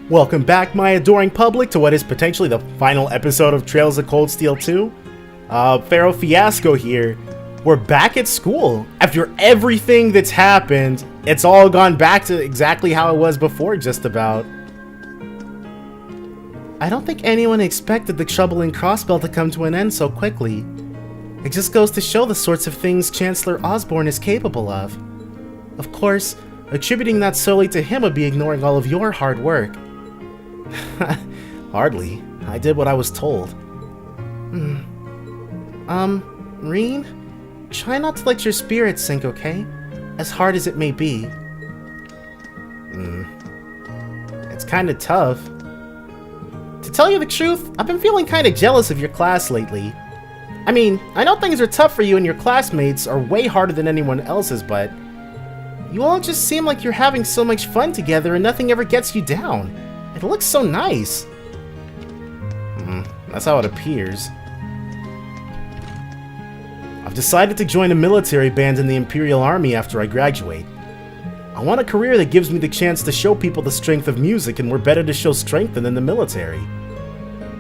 Welcome back, my adoring public, to what is potentially the final episode of Trails of Cold Steel 2. Pharaoh Fiasco here. We're back at school. After everything that's happened, it's all gone back to exactly how it was before, just about. I don't think anyone expected the trouble in Crossbell to come to an end so quickly. It just goes to show the sorts of things Chancellor Osborne is capable of. Of course, attributing that solely to him would be ignoring all of your hard work. Hardly. I did what I was told. Reen? Try not to let your spirits sink, okay? As hard as it may be. It's kinda tough. To tell you the truth, I've been feeling kinda jealous of your class lately. I mean, I know things are tough for you and your classmates are way harder than anyone else's, but you all just seem like you're having so much fun together and nothing ever gets you down. It looks so nice. That's how it appears. I've decided to join a military band in the Imperial Army after I graduate. I want a career that gives me the chance to show people the strength of music, and we're better to show strength than in the military.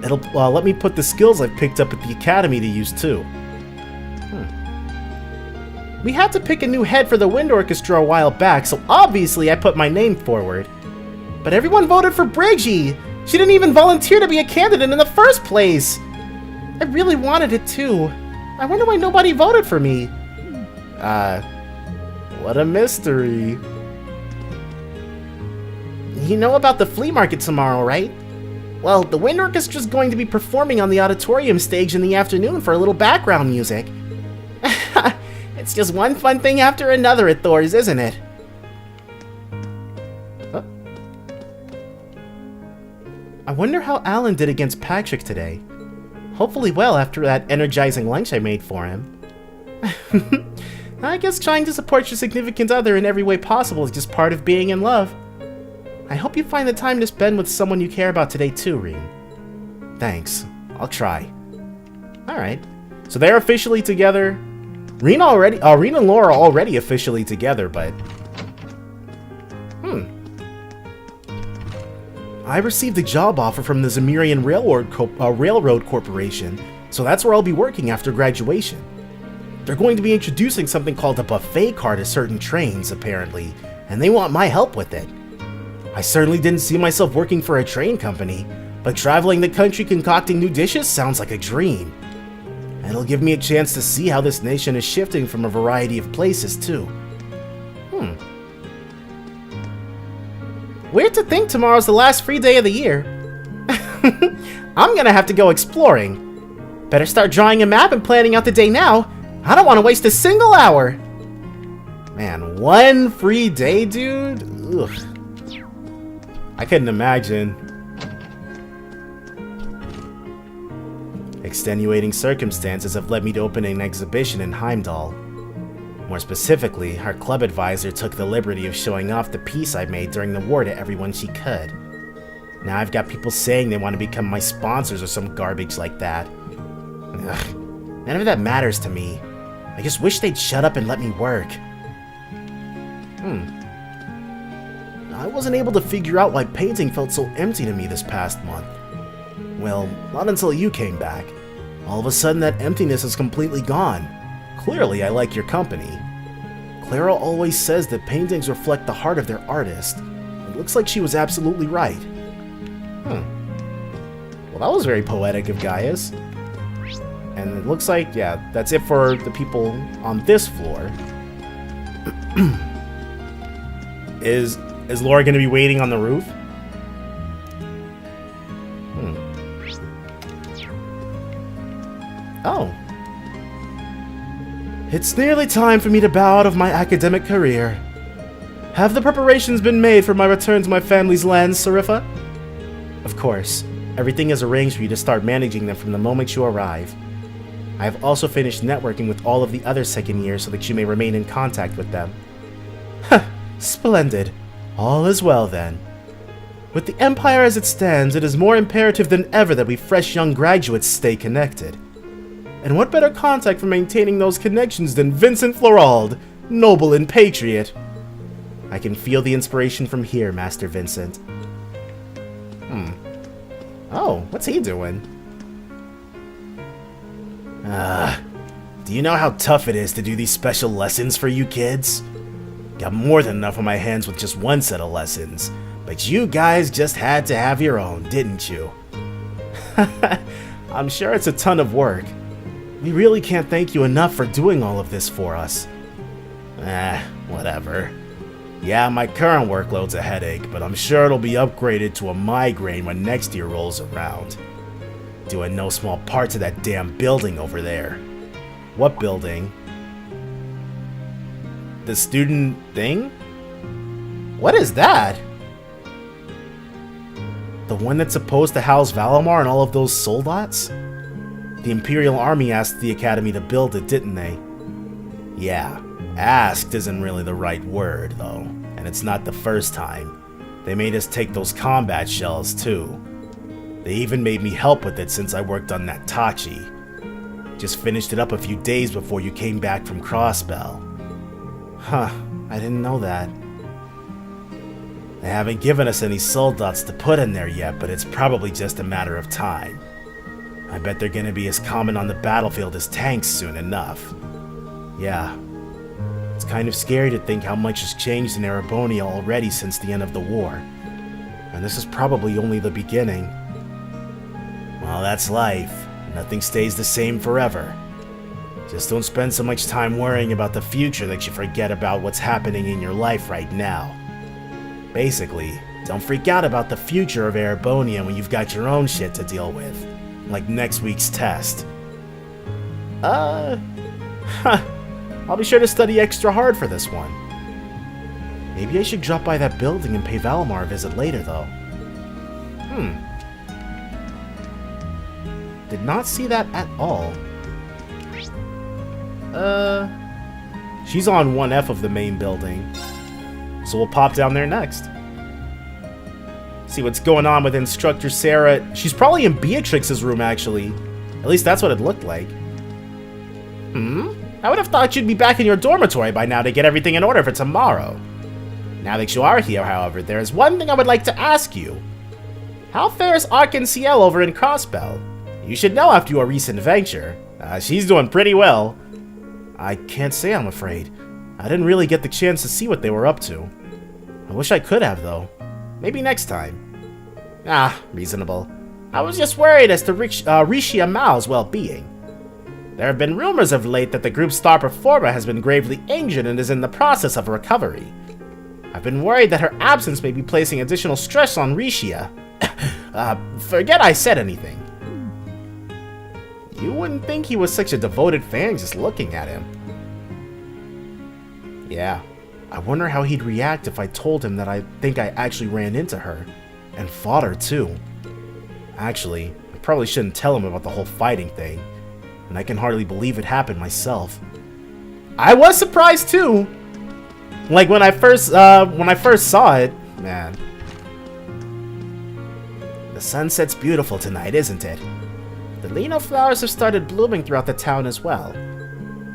It'll let me put the skills I've picked up at the academy to use too. We had to pick a new head for the wind orchestra a while back, so obviously I put my name forward. But everyone voted for Bridgie! She didn't even volunteer to be a candidate in the first place! I really wanted it too. I wonder why nobody voted for me. What a mystery. You know about the flea market tomorrow, right? Well, the wind orchestra's going to be performing on the auditorium stage in the afternoon for a little background music. It's just one fun thing after another at Thors, isn't it? I wonder how Alan did against Patrick today. Hopefully well after that energizing lunch I made for him. I guess trying to support your significant other in every way possible is just part of being in love. I hope you find the time to spend with someone you care about today too, Reen. Thanks. I'll try. Alright. So they're officially together. Reen and Laura are already officially together, but... I received a job offer from the Zemirian Railroad Corporation, so that's where I'll be working after graduation. They're going to be introducing something called a buffet car to certain trains, apparently, and they want my help with it. I certainly didn't see myself working for a train company, but traveling the country concocting new dishes sounds like a dream. And it'll give me a chance to see how this nation is shifting from a variety of places, too. Weird to think tomorrow's the last free day of the year. I'm gonna have to go exploring. Better start drawing a map and planning out the day now. I don't want to waste a single hour. Man, one free day, dude? Ugh. I couldn't imagine. Extenuating circumstances have led me to open an exhibition in Heimdall. More specifically, our club advisor took the liberty of showing off the piece I made during the war to everyone she could. Now I've got people saying they want to become my sponsors or some garbage like that. Ugh, none of that matters to me. I just wish they'd shut up and let me work. I wasn't able to figure out why painting felt so empty to me this past month. Well, not until you came back. All of a sudden that emptiness is completely gone. Clearly, I like your company. Clara always says that paintings reflect the heart of their artist. It looks like she was absolutely right. Well, that was very poetic of Gaius. And it looks like, yeah, that's it for the people on this floor. Is Laura going to be waiting on the roof? Oh. It's nearly time for me to bow out of my academic career. Have the preparations been made for my return to my family's lands, Serifa? Of course. Everything is arranged for you to start managing them from the moment you arrive. I have also finished networking with all of the other second years so that you may remain in contact with them. Splendid. All is well then. With the Empire as it stands, it is more imperative than ever that we fresh young graduates stay connected. And what better contact for maintaining those connections than Vincent Florald, noble and patriot? I can feel the inspiration from here, Master Vincent. Oh, what's he doing? Do you know how tough it is to do these special lessons for you kids? Got more than enough on my hands with just one set of lessons, but you guys just had to have your own, didn't you? I'm sure it's a ton of work. We really can't thank you enough for doing all of this for us. Whatever. Yeah, my current workload's a headache, but I'm sure it'll be upgraded to a migraine when next year rolls around. Doing no small part to that damn building over there. What building? The student thing? What is that? The one that's supposed to house Valemar and all of those soldats? The Imperial Army asked the Academy to build it, didn't they? Yeah, asked isn't really the right word, though, and it's not the first time. They made us take those combat shells, too. They even made me help with it since I worked on that Tachi. Just finished it up a few days before you came back from Crossbell. Huh, I didn't know that. They haven't given us any soldats to put in there yet, but it's probably just a matter of time. I bet they're gonna be as common on the battlefield as tanks soon enough. Yeah. It's kind of scary to think how much has changed in Erebonia already since the end of the war. And this is probably only the beginning. Well, that's life. Nothing stays the same forever. Just don't spend so much time worrying about the future that you forget about what's happening in your life right now. Basically, don't freak out about the future of Erebonia when you've got your own shit to deal with. Like next week's test. I'll be sure to study extra hard for this one. Maybe I should drop by that building and pay Valemar a visit later, though. Did not see that at all. She's on 1F of the main building. So we'll pop down there next. See what's going on with Instructor Sarah. She's probably in Beatrix's room, actually. At least that's what it looked like. I would have thought you'd be back in your dormitory by now to get everything in order for tomorrow. Now that you are here, however, there is one thing I would like to ask you. How fares Arkanciel over in Crossbell? You should know after your recent venture. She's doing pretty well. I can't say, I'm afraid. I didn't really get the chance to see what they were up to. I wish I could have, though. Maybe next time. Reasonable. I was just worried as to Rishia Mao's well-being. There have been rumors of late that the group's star performer has been gravely injured and is in the process of recovery. I've been worried that her absence may be placing additional stress on Rishia. Forget I said anything. You wouldn't think he was such a devoted fan just looking at him. Yeah, I wonder how he'd react if I told him that I think I actually ran into her. And fought her, too. Actually, I probably shouldn't tell him about the whole fighting thing. And I can hardly believe it happened myself. I was surprised, too! Like, when I first saw it, man. The sunset's beautiful tonight, isn't it? The Lino flowers have started blooming throughout the town as well.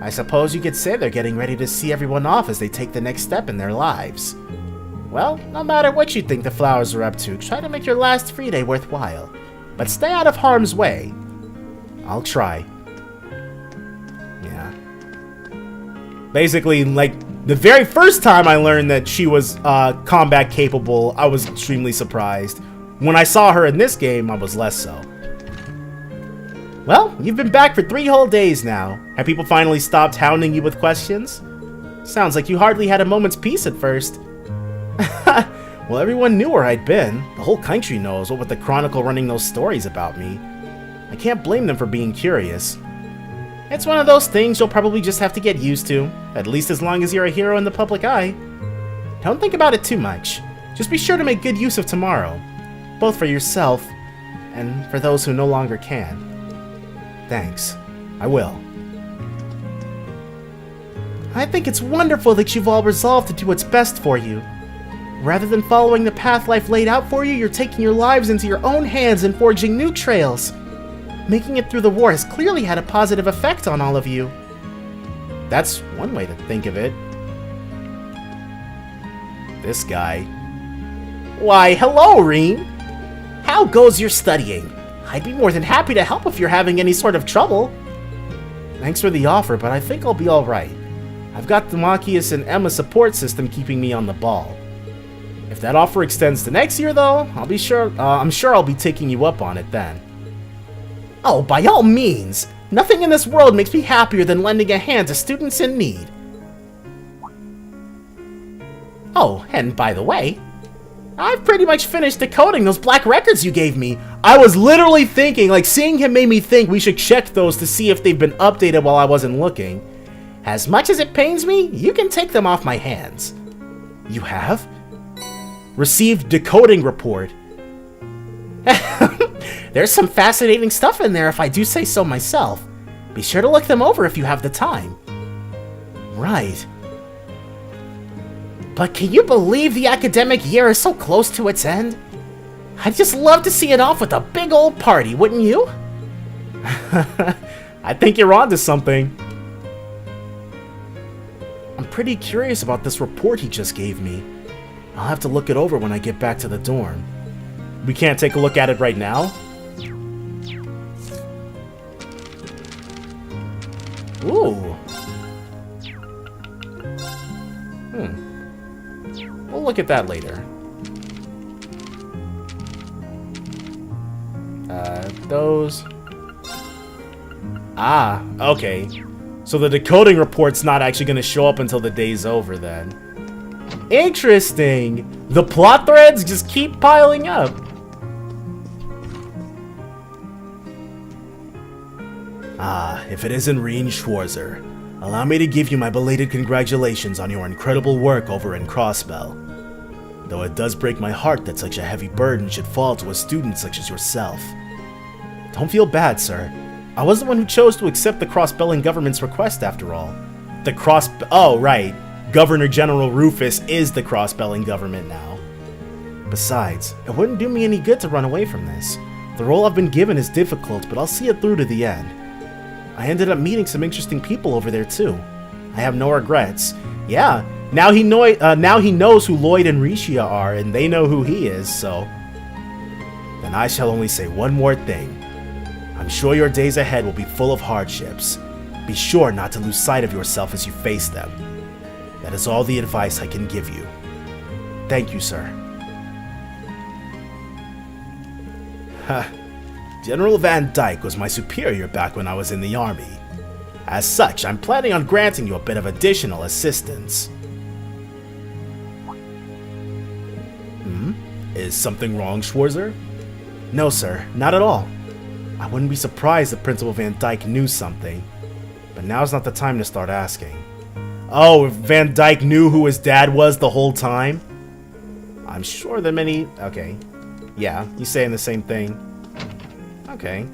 I suppose you could say they're getting ready to see everyone off as they take the next step in their lives. Well, no matter what you think the flowers are up to, try to make your last free day worthwhile. But stay out of harm's way. I'll try. Yeah. Basically, like, the very first time I learned that she was combat capable, I was extremely surprised. When I saw her in this game, I was less so. Well, you've been back for 3 whole days now. Have people finally stopped hounding you with questions? Sounds like you hardly had a moment's peace at first. Well, everyone knew where I'd been. The whole country knows, what with the Chronicle running those stories about me. I can't blame them for being curious. It's one of those things you'll probably just have to get used to, at least as long as you're a hero in the public eye. Don't think about it too much. Just be sure to make good use of tomorrow, both for yourself and for those who no longer can. Thanks. I will. I think it's wonderful that you've all resolved to do what's best for you. Rather than following the path life laid out for you, you're taking your lives into your own hands and forging new trails. Making it through the war has clearly had a positive effect on all of you. That's one way to think of it. This guy. Why, hello, Reem! how goes your studying? I'd be more than happy to help if you're having any sort of trouble. Thanks for the offer, but I think I'll be alright. I've got the Machias and Emma support system keeping me on the ball. If that offer extends to next year, though, I'm sure I'll be taking you up on it then. Oh, by all means! Nothing in this world makes me happier than lending a hand to students in need. Oh, and by the way, I've pretty much finished decoding those black records you gave me. I was literally thinking, like, seeing him made me think we should check those to see if they've been updated while I wasn't looking. As much as it pains me, you can take them off my hands. You have? Received decoding report. There's some fascinating stuff in there if I do say so myself. Be sure to look them over if you have the time. Right. But can you believe the academic year is so close to its end? I'd just love to see it off with a big old party, wouldn't you? I think you're onto something. I'm pretty curious about this report he just gave me. I'll have to look it over when I get back to the dorm. We can't take a look at it right now? Ooh. We'll look at that later. Those. Ah, okay. So the decoding report's not actually going to show up until the day's over then. Interesting! The plot threads just keep piling up. Ah, if it isn't Reen Schwarzer, allow me to give you my belated congratulations on your incredible work over in Crossbell. Though it does break my heart that such a heavy burden should fall to a student such as yourself. Don't feel bad, sir. I was the one who chose to accept the Crossbellian government's request after all. Oh, right. Governor General Rufus is the Crossbellian government now. Besides, it wouldn't do me any good to run away from this. The role I've been given is difficult, but I'll see it through to the end. I ended up meeting some interesting people over there too. I have no regrets. Yeah, now he knows who Lloyd and Risha are, and they know who he is, so... Then I shall only say one more thing. I'm sure your days ahead will be full of hardships. Be sure not to lose sight of yourself as you face them. That is all the advice I can give you. Thank you, sir. General Van Dyke was my superior back when I was in the army. As such, I'm planning on granting you a bit of additional assistance. Is something wrong, Schwarzer? No, sir, not at all. I wouldn't be surprised if Principal Van Dyke knew something, but now's not the time to start asking. Oh, if Van Dyke knew who his dad was the whole time? I'm sure that many... Okay. Yeah, he's saying the same thing. Okay.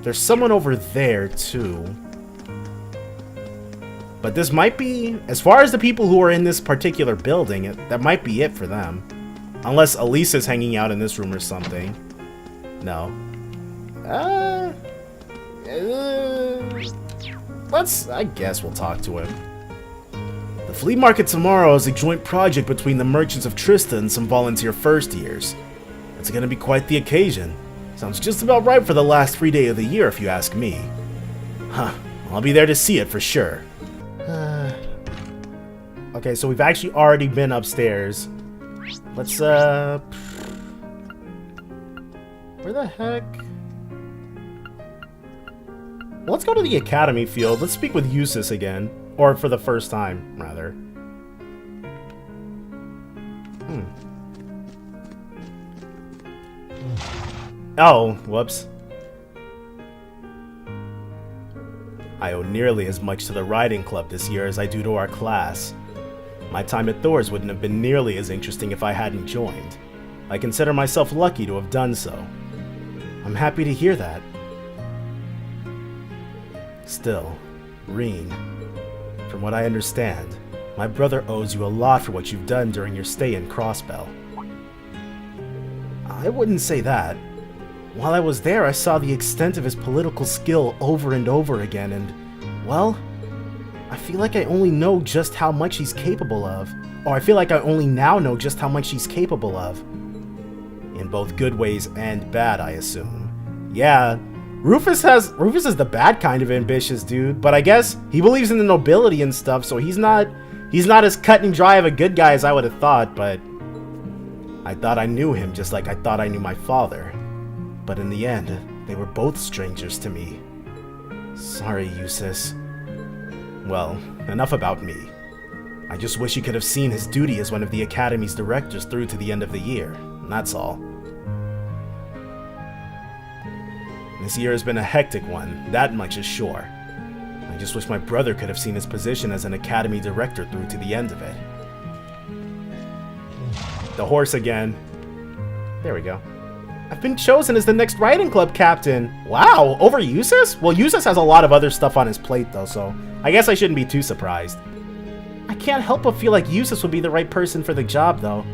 There's someone over there, too. But this might be... As far as the people who are in this particular building, that might be it for them. Unless Elisa's hanging out in this room or something. No. I guess we'll talk to him. The flea market tomorrow is a joint project between the merchants of Trista and some volunteer first years. It's gonna be quite the occasion. Sounds just about right for the last free day of the year if you ask me. Huh, I'll be there to see it for sure. Okay, so we've actually already been upstairs. Let's, where the heck? Well, let's go to the academy field. Let's speak with Eustace again. Or for the first time, rather. Oh, whoops. I owe nearly as much to the riding club this year as I do to our class. My time at Thors wouldn't have been nearly as interesting if I hadn't joined. I consider myself lucky to have done so. I'm happy to hear that. Still, Reen, from what I understand, my brother owes you a lot for what you've done during your stay in Crossbell. I wouldn't say that. While I was there, I saw the extent of his political skill over and over again, and, well, I feel like I only know just how much he's capable of. Or I feel like I only now know just how much he's capable of. In both good ways and bad, I assume. Yeah, Rufus is the bad kind of ambitious dude, but I guess he believes in the nobility and stuff, so he's not as cut and dry of a good guy as I would have thought, but I thought I knew him just like I thought I knew my father. But in the end, they were both strangers to me. Sorry, Eustace. Well, enough about me. I just wish he could have seen his duty as one of the Academy's directors through to the end of the year. That's all. This year has been a hectic one, that much is sure. I just wish my brother could have seen his position as an Academy director through to the end of it. The horse again. There we go. I've been chosen as the next riding club captain. Wow, over Eustace? Well, Eustace has a lot of other stuff on his plate though, so I guess I shouldn't be too surprised. I can't help but feel like Eustace would be the right person for the job though.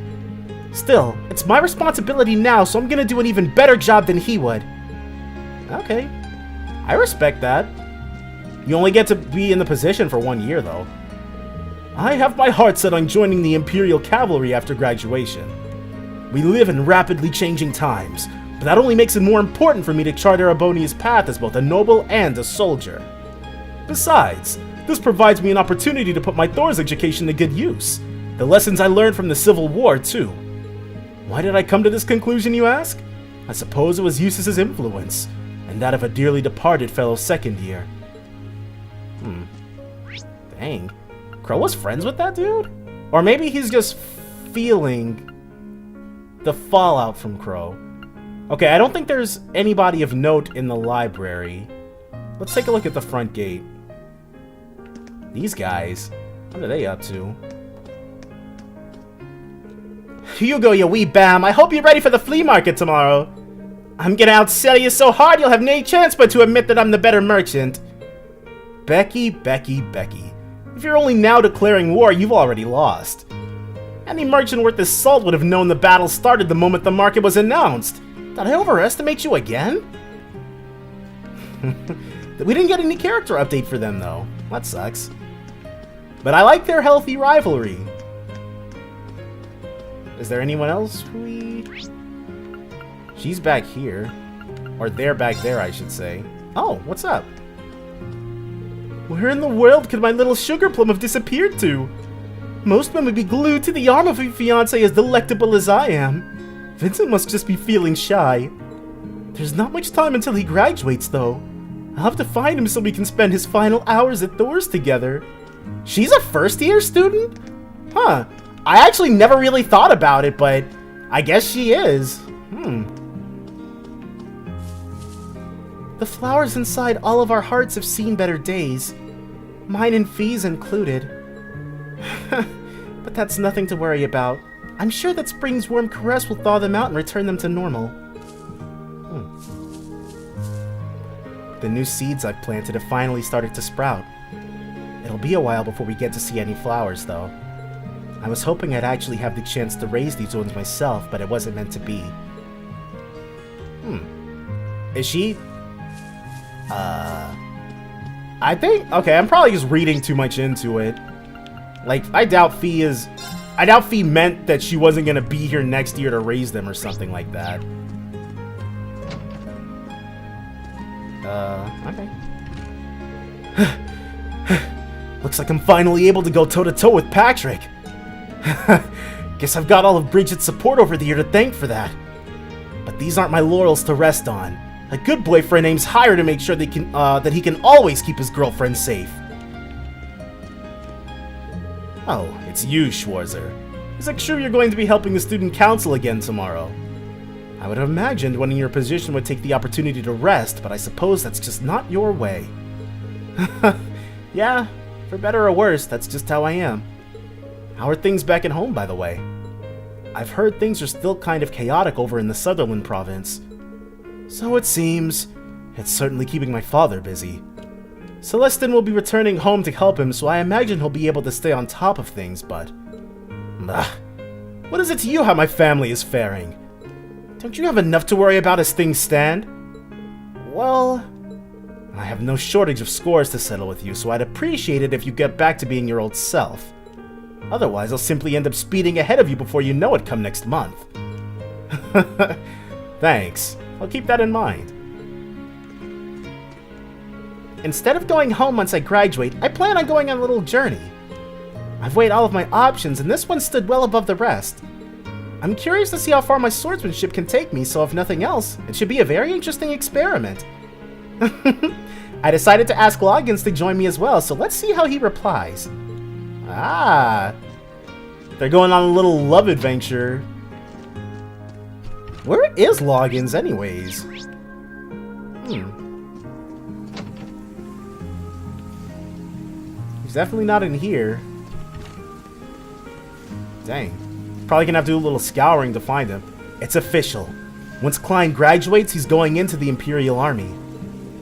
Still, it's my responsibility now, so I'm gonna do an even better job than he would. Okay, I respect that. You only get to be in the position for 1 year, though. I have my heart set on joining the Imperial Cavalry after graduation. We live in rapidly changing times, but that only makes it more important for me to chart Erebonia's path as both a noble and a soldier. Besides, this provides me an opportunity to put my Thors education to good use. The lessons I learned from the Civil War, too. Why did I come to this conclusion, you ask? I suppose it was Eustace's influence, and that of a dearly departed fellow second year. Dang. Crow was friends with that dude? Or maybe he's just feeling the fallout from Crow. Okay, I don't think there's anybody of note in the library. Let's take a look at the front gate. These guys, what are they up to? Hugo, you wee bam, I hope you're ready for the flea market tomorrow. I'm gonna outsell you so hard you'll have no chance but to admit that I'm the better merchant. Becky. If you're only now declaring war, you've already lost. Any merchant worth his salt would have known the battle started the moment the market was announced. Did I overestimate you again? We didn't get any character update for them though. That sucks. But I like their healthy rivalry. Is there anyone else She's back here. Or they're back there, I should say. Oh, what's up? Where in the world could my little sugar plum have disappeared to? Most men would be glued to the arm of a fiancé as delectable as I am. Vincent must just be feeling shy. There's not much time until he graduates, though. I'll have to find him so we can spend his final hours at Thors together. She's a first-year student? Huh. I actually never really thought about it, but I guess she is. The flowers inside all of our hearts have seen better days. Mine and Fee's included. But that's nothing to worry about. I'm sure that spring's warm caress will thaw them out and return them to normal. The new seeds I've planted have finally started to sprout. It'll be a while before we get to see any flowers, though. I was hoping I'd actually have the chance to raise these ones myself, but it wasn't meant to be. Is she... I think... Okay, I'm probably just reading too much into it. Like, I doubt Fee meant that she wasn't gonna be here next year to raise them or something like that. Okay. Looks like I'm finally able to go toe-to-toe with Patrick. Guess I've got all of Bridget's support over the year to thank for that. But these aren't my laurels to rest on. A good boyfriend aims higher to make sure that he can always keep his girlfriend safe. Oh, it's you, Schwarzer. Is it true you're going to be helping the student council again tomorrow? I would have imagined one in your position would take the opportunity to rest, but I suppose that's just not your way. Yeah, for better or worse, that's just how I am. How are things back at home, by the way? I've heard things are still kind of chaotic over in the Sutherland province. So it seems. It's certainly keeping my father busy. Celestin will be returning home to help him, so I imagine he'll be able to stay on top of things, but... What is it to you how my family is faring? Don't you have enough to worry about as things stand? Well... I have no shortage of scores to settle with you, so I'd appreciate it if you get back to being your old self. Otherwise, I'll simply end up speeding ahead of you before you know it come next month. Thanks. I'll keep that in mind. Instead of going home once I graduate, I plan on going on a little journey. I've weighed all of my options, and this one stood well above the rest. I'm curious to see how far my swordsmanship can take me, so if nothing else, it should be a very interesting experiment. I decided to ask Loggins to join me as well, so let's see how he replies. Ah, they're going on a little love adventure. Where is Loggins anyways? He's definitely not in here. Dang. Probably gonna have to do a little scouring to find him. It's official. Once Klein graduates, he's going into the Imperial Army.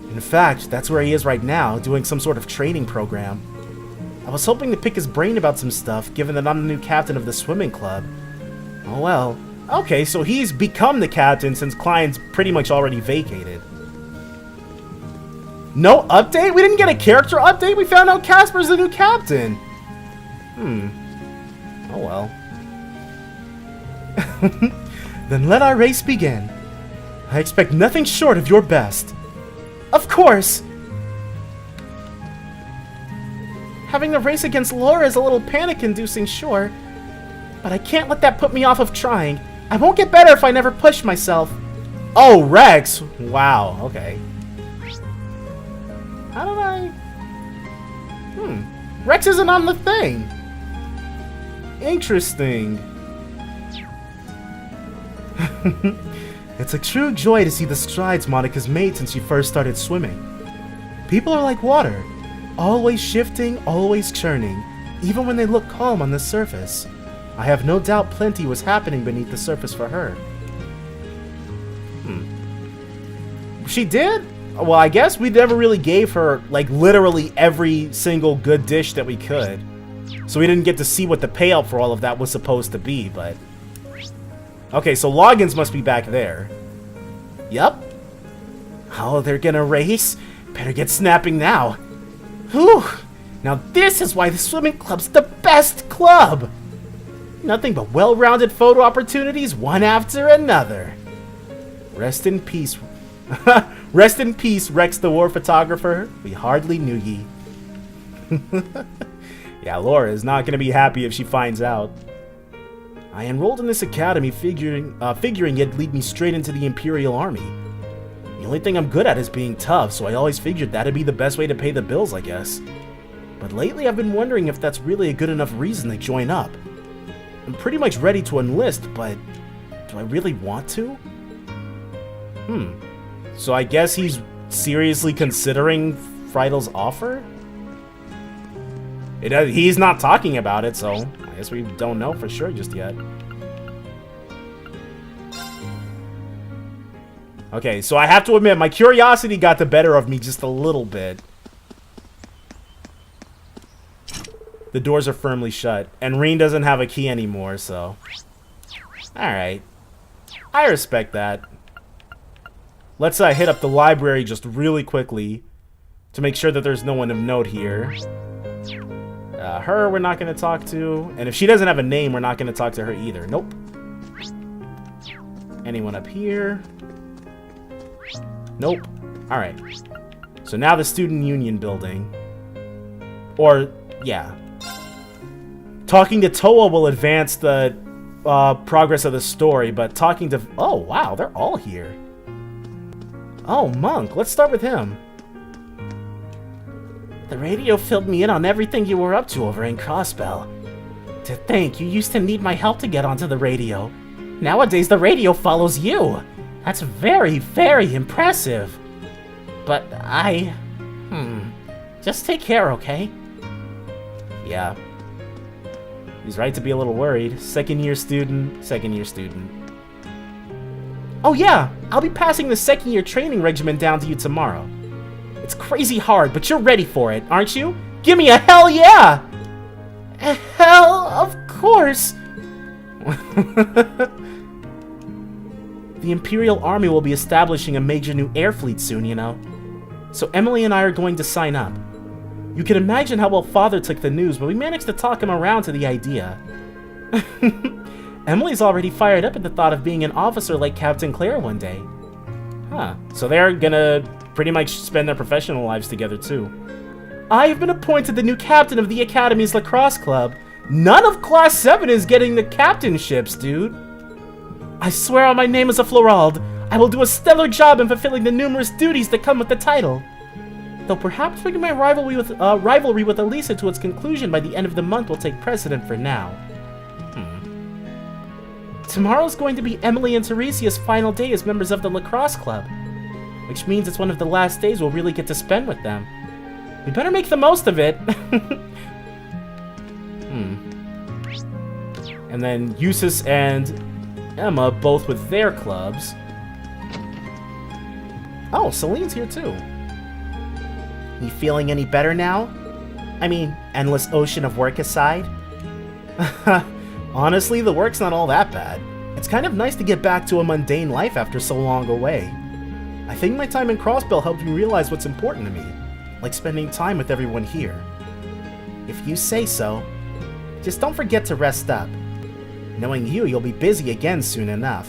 In fact, that's where he is right now, doing some sort of training program. I was hoping to pick his brain about some stuff, given that I'm the new captain of the swimming club. Oh well. Okay, so he's become the captain since Klein's pretty much already vacated. No update? We didn't get a character update? We found out Casper's the new captain! Oh well. Then let our race begin. I expect nothing short of your best. Of course! Having the race against Laura is a little panic-inducing, sure. But I can't let that put me off of trying. I won't get better if I never push myself. Oh, Rex! Wow, okay. How did I... Rex isn't on the thing. Interesting. It's a true joy to see the strides Monica's made since she first started swimming. People are like water, always shifting, always churning, even when they look calm on the surface. I have no doubt plenty was happening beneath the surface for her. She did? Well, I guess we never really gave her, like, literally every single good dish that we could. So we didn't get to see what the payout for all of that was supposed to be, but... Okay, so Loggins must be back there. Yup. Oh, they're gonna race? Better get snapping now. Whew! Now this is why the swimming club's the best club! Nothing but well-rounded photo opportunities, one after another. Rest in peace. Rest in peace, Rex the War Photographer. We hardly knew ye. Yeah, Laura is not gonna be happy if she finds out. I enrolled in this academy figuring it'd lead me straight into the Imperial Army. The only thing I'm good at is being tough, so I always figured that'd be the best way to pay the bills, I guess. But lately I've been wondering if that's really a good enough reason to join up. I'm pretty much ready to enlist, but do I really want to? So I guess he's seriously considering Friedel's offer? He's not talking about it, so I guess we don't know for sure just yet. Okay, so I have to admit, my curiosity got the better of me just a little bit. The doors are firmly shut, and Reen doesn't have a key anymore, so... Alright. I respect that. Let's hit up the library just really quickly to make sure that there's no one of note here. Her we're not going to talk to, and if she doesn't have a name, we're not going to talk to her either. Nope. Anyone up here? Nope. Alright. So now the Student Union building. Or, yeah. Talking to Toa will advance the progress of the story, but talking to... Oh, wow, they're all here. Oh, Monk. Let's start with him. The radio filled me in on everything you were up to over in Crossbell. To think, you used to need my help to get onto the radio. Nowadays, the radio follows you. That's very, very impressive. But just take care, okay? Yeah. He's right to be a little worried. Second year student. Oh yeah, I'll be passing the second year training regimen down to you tomorrow. It's crazy hard, but you're ready for it, aren't you? Give me a hell yeah! Hell, of course! The Imperial Army will be establishing a major new air fleet soon, you know. So Emily and I are going to sign up. You can imagine how well Father took the news, but we managed to talk him around to the idea. Emily's already fired up at the thought of being an officer like Captain Claire one day. Huh, so they're gonna pretty much spend their professional lives together too. I have been appointed the new captain of the Academy's lacrosse club. None of Class 7 is getting the captainships, dude. I swear on my name as a Florald, I will do a stellar job in fulfilling the numerous duties that come with the title. Though perhaps bringing my rivalry with Elisa to its conclusion by the end of the month will take precedent for now. Tomorrow's going to be Emily and Teresia's final day as members of the lacrosse club, which means it's one of the last days we'll really get to spend with them. We better make the most of it. And then Eustace and Emma both with their clubs. Oh, Celine's here too. You feeling any better now? I mean, endless ocean of work aside? Honestly, the work's not all that bad. It's kind of nice to get back to a mundane life after so long away. I think my time in Crossbell helped me realize what's important to me, like spending time with everyone here. If you say so. Just don't forget to rest up. Knowing you, you'll be busy again soon enough.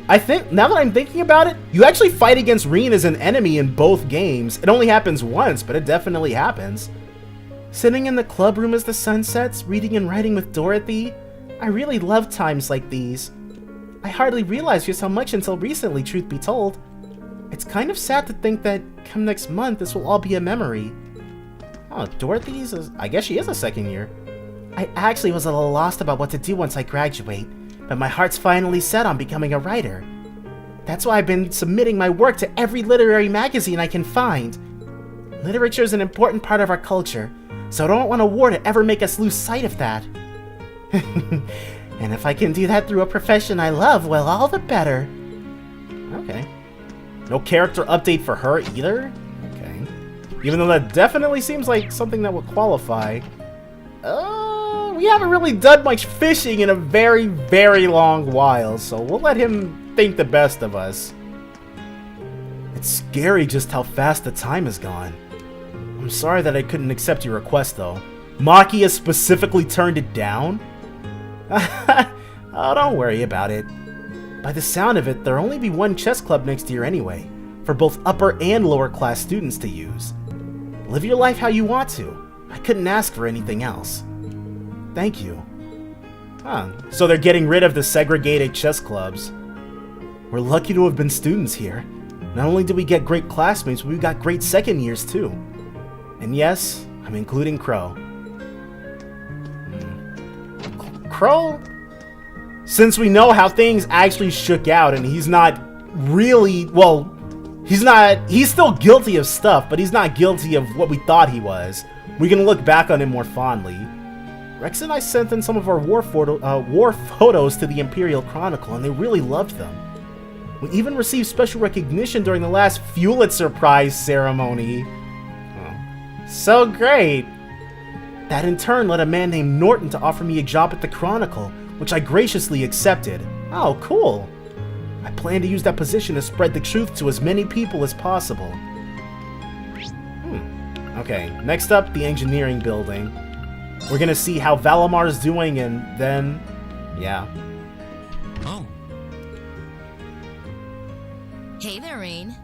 I think, now that I'm thinking about it, you actually fight against Reen as an enemy in both games. It only happens once, but it definitely happens. Sitting in the club room as the sun sets, reading and writing with Dorothy. I really love times like these. I hardly realized just how much until recently, truth be told. It's kind of sad to think that come next month, this will all be a memory. Oh, I guess she is a second year. I actually was a little lost about what to do once I graduate, but my heart's finally set on becoming a writer. That's why I've been submitting my work to every literary magazine I can find. Literature is an important part of our culture, so I don't want a war to ever make us lose sight of that. And if I can do that through a profession I love, well, all the better. Okay. No character update for her either? Okay. Even though that definitely seems like something that would qualify. We haven't really done much fishing in a very, very long while, so we'll let him think the best of us. It's scary just how fast the time has gone. I'm sorry that I couldn't accept your request, though. Maki has specifically turned it down? Oh, don't worry about it. By the sound of it, there'll only be one chess club next year anyway, for both upper and lower class students to use. Live your life how you want to. I couldn't ask for anything else. Thank you. Huh, so they're getting rid of the segregated chess clubs. We're lucky to have been students here. Not only did we get great classmates, but we got great second years too. And yes, I'm including Crow. Crow? Since we know how things actually shook out and he's not really, well, he's still guilty of stuff, but he's not guilty of what we thought he was. We can look back on him more fondly. Rex and I sent in some of our war photos to the Imperial Chronicle, and they really loved them. We even received special recognition during the last Fuel It surprise ceremony. Oh. So great! That in turn led a man named Norton to offer me a job at the Chronicle, which I graciously accepted. Oh, cool! I plan to use that position to spread the truth to as many people as possible. Okay, next up, the engineering building. We're gonna see how Valemar is doing, and then, yeah. Oh. Hey there, Rain.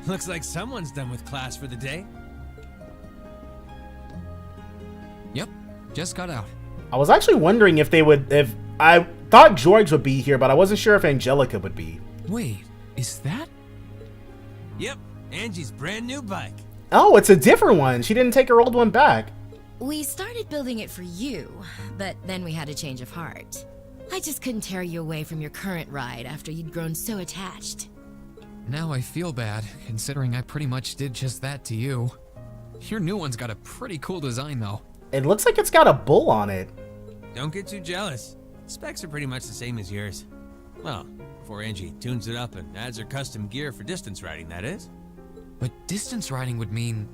Looks like someone's done with class for the day. Yep, just got out. I was actually wondering if I thought George would be here, but I wasn't sure if Angelica would be. Wait, is that? Yep, Angie's brand new bike. Oh, it's a different one. She didn't take her old one back. We started building it for you, but then we had a change of heart. I just couldn't tear you away from your current ride after you'd grown so attached. Now I feel bad, considering I pretty much did just that to you. Your new one's got a pretty cool design, though. It looks like it's got a bull on it. Don't get too jealous. Specs are pretty much the same as yours. Well, before Angie tunes it up and adds her custom gear for distance riding, that is. But distance riding would mean...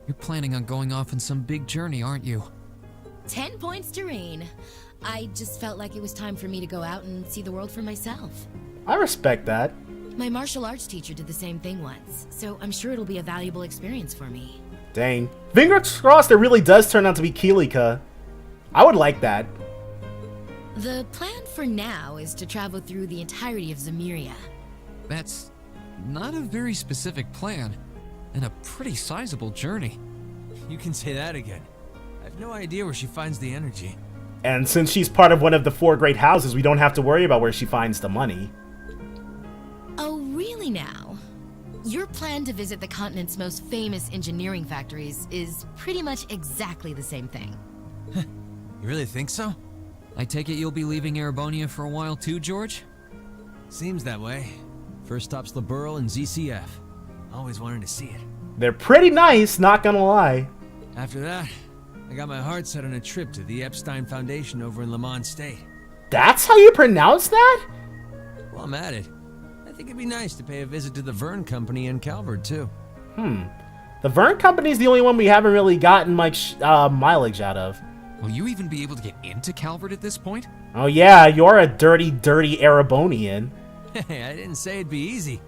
You're planning on going off on some big journey, aren't you? 10 points to Rain. I just felt like it was time for me to go out and see the world for myself. I respect that. My martial arts teacher did the same thing once, so I'm sure it'll be a valuable experience for me. Dang. Fingers crossed it really does turn out to be Kilika. I would like that. The plan for now is to travel through the entirety of Zemuria. That's not a very specific plan, and a pretty sizable journey. You can say that again. I have no idea where she finds the energy. And since she's part of one of the 4 great houses, we don't have to worry about where she finds the money. Oh, really now? Your plan to visit the continent's most famous engineering factories is pretty much exactly the same thing. You really think so? I take it you'll be leaving Erebonia for a while too, George? Seems that way. First stop's Liberl and ZCF. Always wanted to see it. They're pretty nice, not gonna lie. After that, I got my heart set on a trip to the Epstein Foundation over in Lamont State. That's how you pronounce that? While I'm at it, I think it'd be nice to pay a visit to the Vern Company in Calvert, too. The Vern Company's the only one we haven't really gotten much mileage out of. Will you even be able to get into Calvert at this point? Oh yeah, you're a dirty, dirty Erebonian. Hey, I didn't say it'd be easy,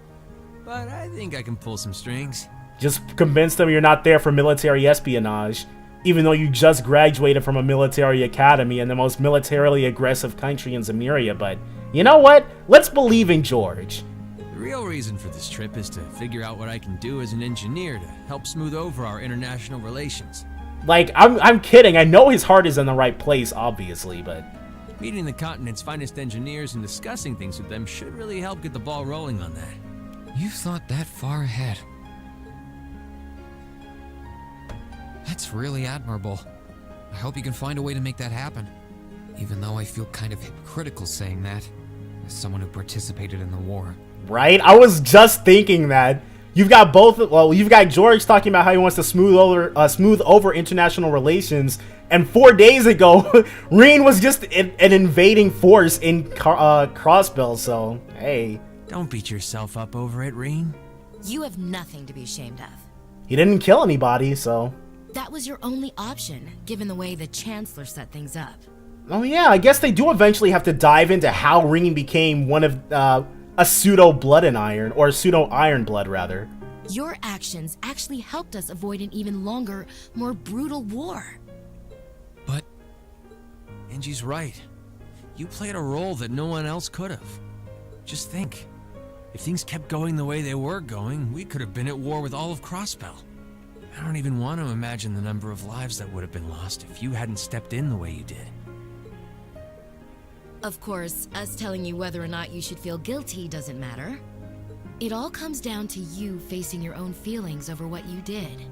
but I think I can pull some strings. Just convince them you're not there for military espionage, even though you just graduated from a military academy in the most militarily aggressive country in Zemuria, but you know what? Let's believe in George. The real reason for this trip is to figure out what I can do as an engineer to help smooth over our international relations. Like, I'm kidding. I know his heart is in the right place, obviously, but... Meeting the continent's finest engineers and discussing things with them should really help get the ball rolling on that. You've thought that far ahead. That's really admirable. I hope you can find a way to make that happen. Even though I feel kind of hypocritical saying that, as someone who participated in the war. Right? I was just thinking that. You've got both. Well, you've got George talking about how he wants to smooth over international relations, and 4 days ago, Reen was just an invading force in Crossbell. So hey, don't beat yourself up over it, Reen. You have nothing to be ashamed of. he didn't kill anybody, so. That was your only option, given the way the Chancellor set things up. Oh yeah, I guess they do eventually have to dive into how Reen became one of a pseudo blood and iron, or pseudo Ironblood rather. Your actions actually helped us avoid an even longer, more brutal war. But Angie's right. You played a role that no one else could have. Just think, if things kept going the way they were going, we could have been at war with all of Crossbell. I don't even want to imagine the number of lives that would have been lost if you hadn't stepped in the way you did. Of course, us telling you whether or not you should feel guilty doesn't matter. It all comes down to you facing your own feelings over what you did.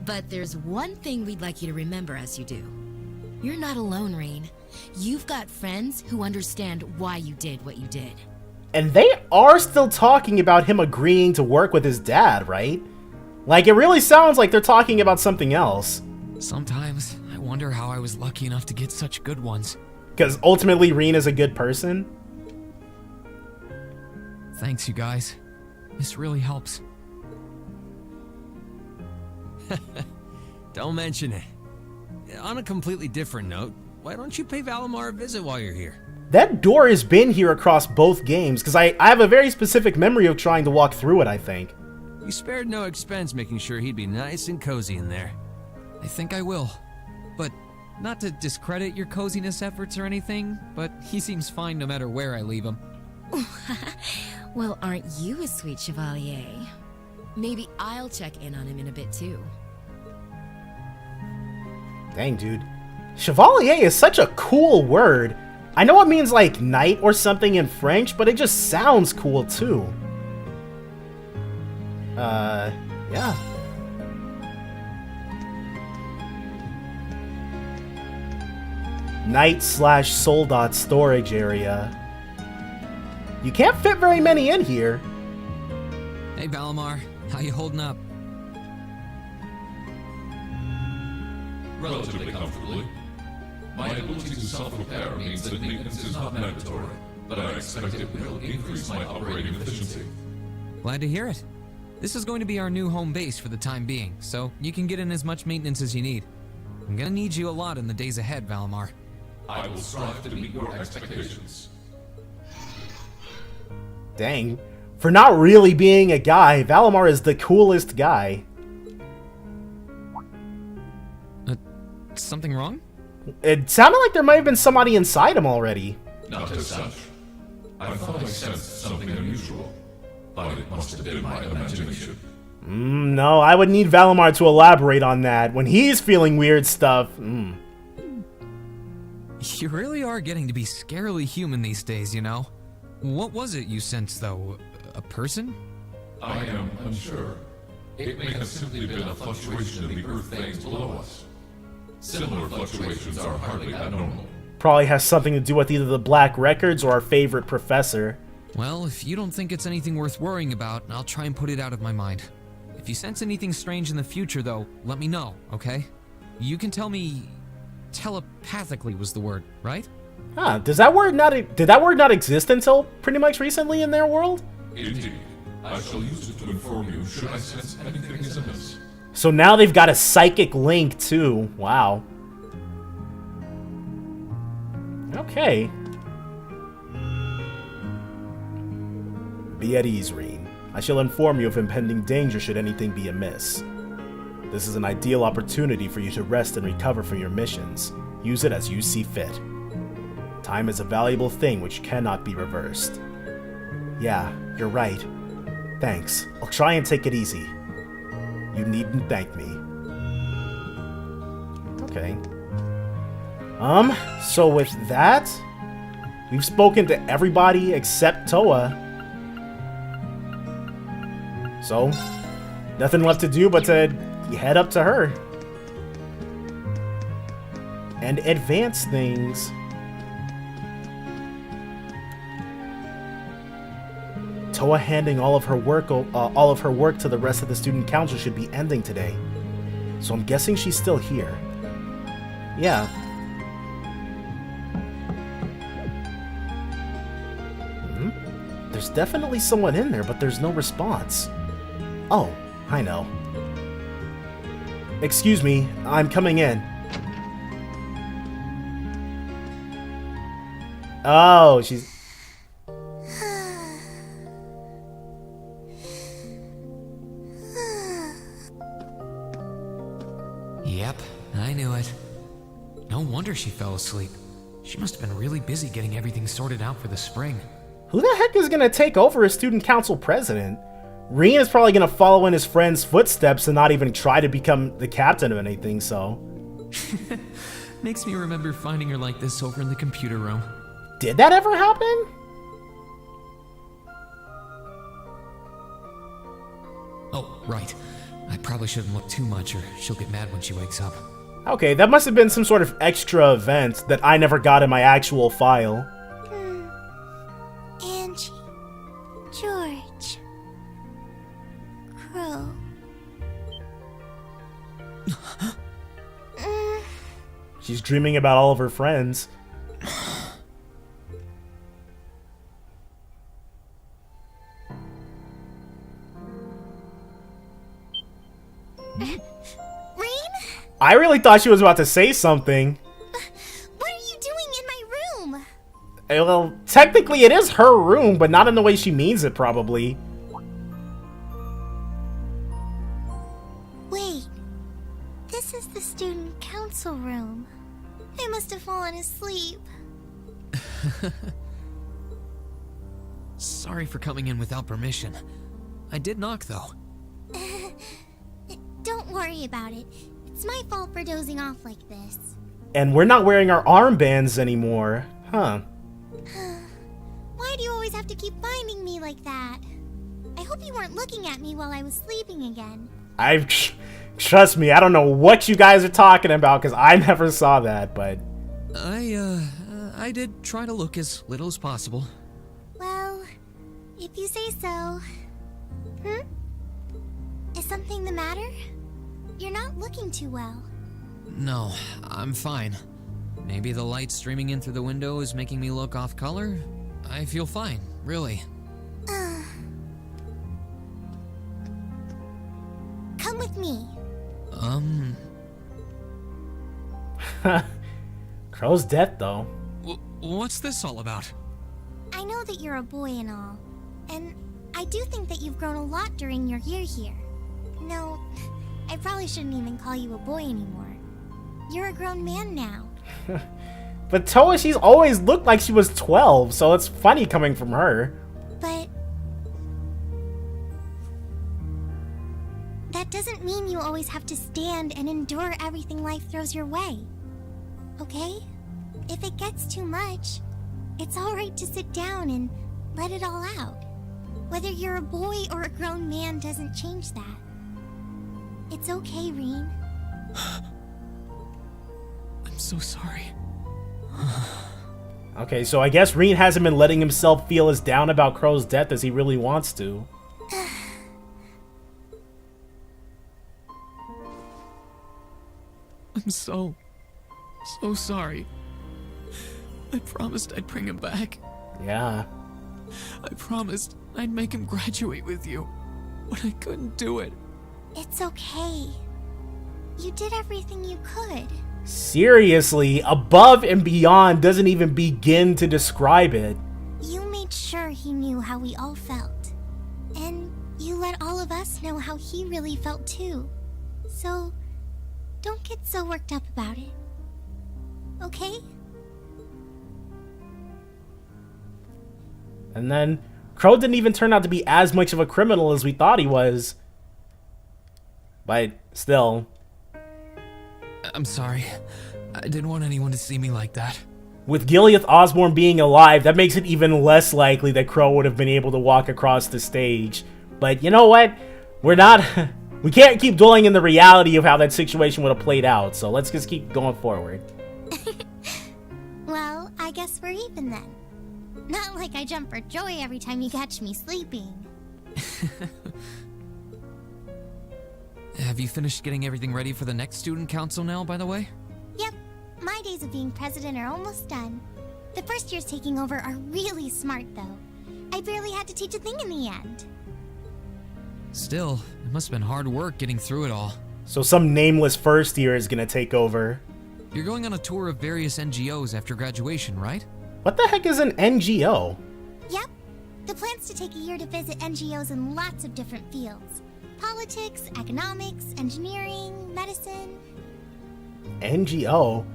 But there's one thing we'd like you to remember as you do. You're not alone, Reen. You've got friends who understand why you did what you did. And they are still talking about him agreeing to work with his dad, right? Like, it really sounds like they're talking about something else. sometimes I wonder how I was lucky enough to get such good ones. Because ultimately, Reen is a good person. Thanks, you guys. This really helps. Don't mention it. On a completely different note, why don't you pay Valemar a visit while you're here? That door has been here across both games, because I have a very specific memory of trying to walk through it, I think. You spared no expense making sure he'd be nice and cozy in there. I think I will. But not to discredit your coziness efforts or anything, but he seems fine no matter where I leave him. Well, aren't you a sweet chevalier? Maybe I'll check in on him in a bit too. Dang, dude. Chevalier is such a cool word. I know it means like knight or something in French, but it just sounds cool too. Yeah. Knight/Soldat storage area. You can't fit very many in here. Hey, Valemar. How you holding up? Relatively comfortably. My ability to self-repair means that maintenance is not mandatory, but I expect it will increase my operating efficiency. Glad to hear it. This is going to be our new home base for the time being, so you can get in as much maintenance as you need. I'm gonna need you a lot in the days ahead, Valemar. I will strive to meet your expectations. Dang. For not really being a guy, Valemar is the coolest guy. Something wrong? It sounded like there might have been somebody inside him already. Not as such. I thought I sensed something unusual, but it must have been my imagination. No, I would need Valemar to elaborate on that. When he's feeling weird stuff, You really are getting to be scarily human these days, you know? What was it you sensed, though? A person? I am unsure. It may have simply been a fluctuation in the earth veins below us. Similar fluctuations are hardly abnormal. Probably has something to do with either the Black Records or our favorite professor. Well, if you don't think it's anything worth worrying about, I'll try and put it out of my mind. If you sense anything strange in the future, though, let me know, okay? You can tell me... telepathically was the word, right? Huh, did that word not exist until pretty much recently in their world? Indeed. I shall use it to inform you should I sense anything is amiss. So now they've got a psychic link too. Wow. Okay. Be at ease, Reen. I shall inform you of impending danger should anything be amiss. This is an ideal opportunity for you to rest and recover from your missions. Use it as you see fit. Time is a valuable thing which cannot be reversed. Yeah, you're right. Thanks. I'll try and take it easy. You needn't thank me. Okay. So with that, we've spoken to everybody except Toa. So, nothing left to do but to head up to her. And advance things. Toa handing all of her work to the rest of the student council should be ending today. So I'm guessing she's still here. Yeah. There's definitely someone in there, but there's no response. Oh, I know. Excuse me, I'm coming in. Oh, she's... Yep, I knew it. No wonder she fell asleep. She must have been really busy getting everything sorted out for the spring. Who the heck is gonna take over as student council president? Reen is probably gonna follow in his friend's footsteps and not even try to become the captain of anything, so... Makes me remember finding her like this over in the computer room. Did that ever happen? Oh, right. I probably shouldn't look too much or she'll get mad when she wakes up. Okay, that must have been some sort of extra event that I never got in my actual file. Angie, George, Crow. She's dreaming about all of her friends. I really thought she was about to say something. What are you doing in my room? Well, technically it is her room, but not in the way she means it, probably. Wait, this is the student council room. I must have fallen asleep. Sorry for coming in without permission. I did knock, though. Don't worry about it. It's my fault for dozing off like this. And we're not wearing our armbands anymore. Huh. Why do you always have to keep finding me like that? I hope you weren't looking at me while I was sleeping again. Trust me, I don't know what you guys are talking about because I never saw that, but... I did try to look as little as possible. Well, if you say so. Is something the matter? You're not looking too well. No, I'm fine. Maybe the light streaming in through the window is making me look off color? I feel fine, really. Come with me. Crow's dead, though. What's this all about? I know that you're a boy and all, and I do think that you've grown a lot during your year here. No, I probably shouldn't even call you a boy anymore. You're a grown man now. But Toa, she's always looked like she was 12, so it's funny coming from her. But that doesn't mean you always have to stand and endure everything life throws your way. Okay? If it gets too much, it's alright to sit down and let it all out. Whether you're a boy or a grown man doesn't change that. It's okay, Reen. I'm so sorry. Okay, so I guess Reen hasn't been letting himself feel as down about Crow's death as he really wants to. I'm so sorry. I promised I'd bring him back. Yeah. I promised I'd make him graduate with you, but I couldn't do it. It's okay. You did everything you could. Seriously, above and beyond doesn't even begin to describe it. You made sure he knew how we all felt. And you let all of us know how he really felt too. So, don't get so worked up about it. Okay? And then, Crow didn't even turn out to be as much of a criminal as we thought he was. But, still. I'm sorry. I didn't want anyone to see me like that. With Gileath Osborne being alive, that makes it even less likely that Crow would have been able to walk across the stage. But you know what? We can't keep dwelling in the reality of how that situation would have played out, so let's just keep going forward. Well, I guess we're even then. Not like I jump for joy every time you catch me sleeping. Have you finished getting everything ready for the next student council now, by the way? Yep, my days of being president are almost done. The first years taking over are really smart, though. I barely had to teach a thing in the end. Still, it must have been hard work getting through it all. So some nameless first year is gonna take over. You're going on a tour of various NGOs after graduation, right? What the heck is an NGO? Yep, the plan's to take a year to visit NGOs in lots of different fields. Politics, economics, engineering, medicine. NGO?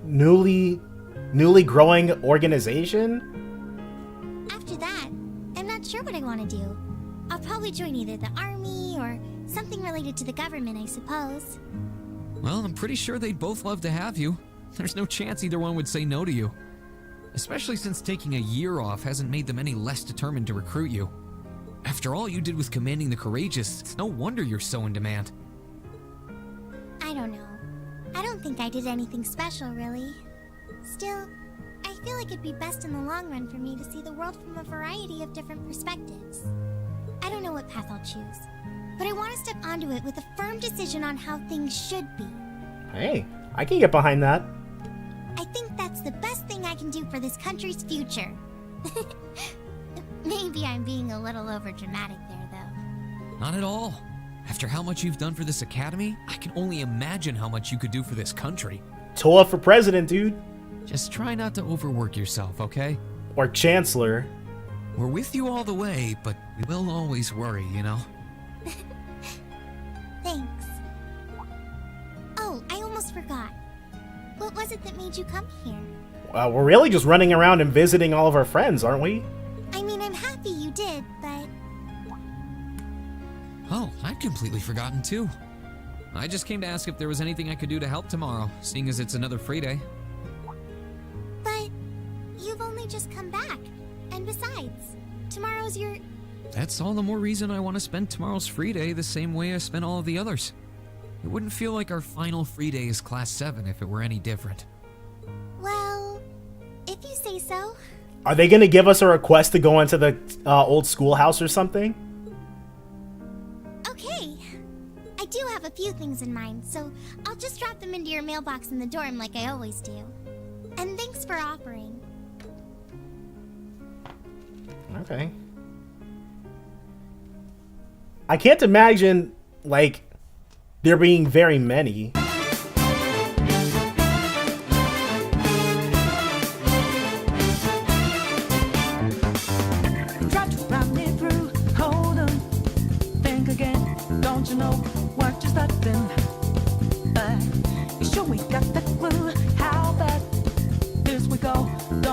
Newly growing organization? After that, I'm not sure what I want to do. I'll probably join either the army or something related to the government, I suppose. Well, I'm pretty sure they'd both love to have you. There's no chance either one would say no to you. Especially since taking a year off hasn't made them any less determined to recruit you. After all you did with commanding the Courageous, it's no wonder you're so in demand. I don't know. I don't think I did anything special, really. Still, I feel like it'd be best in the long run for me to see the world from a variety of different perspectives. I don't know what path I'll choose, but I want to step onto it with a firm decision on how things should be. Hey, I can get behind that. I think that's the best thing I can do for this country's future. Maybe I'm being a little overdramatic there, though. Not at all. After how much you've done for this academy, I can only imagine how much you could do for this country. Toa for president, dude. Just try not to overwork yourself, okay? Or chancellor. We're with you all the way, but we will always worry, you know? Thanks. Oh, I almost forgot. What was it that made you come here? We're really just running around and visiting all of our friends, aren't we? I mean, I'm happy you did, but... Oh, I'd completely forgotten too. I just came to ask if there was anything I could do to help tomorrow, seeing as it's another free day. But you've only just come back. And besides, tomorrow's your... That's all the more reason I want to spend tomorrow's free day the same way I spent all of the others. It wouldn't feel like our final free day is Class 7 if it were any different. Well, if you say so. Are they gonna give us a request to go into the old schoolhouse or something? Okay. I do have a few things in mind, so I'll just drop them into your mailbox in the dorm like I always do. And thanks for offering. Okay. I can't imagine, like, there being very many. Try to run me through, hold on, think again. Don't you know what just happened? You sure we got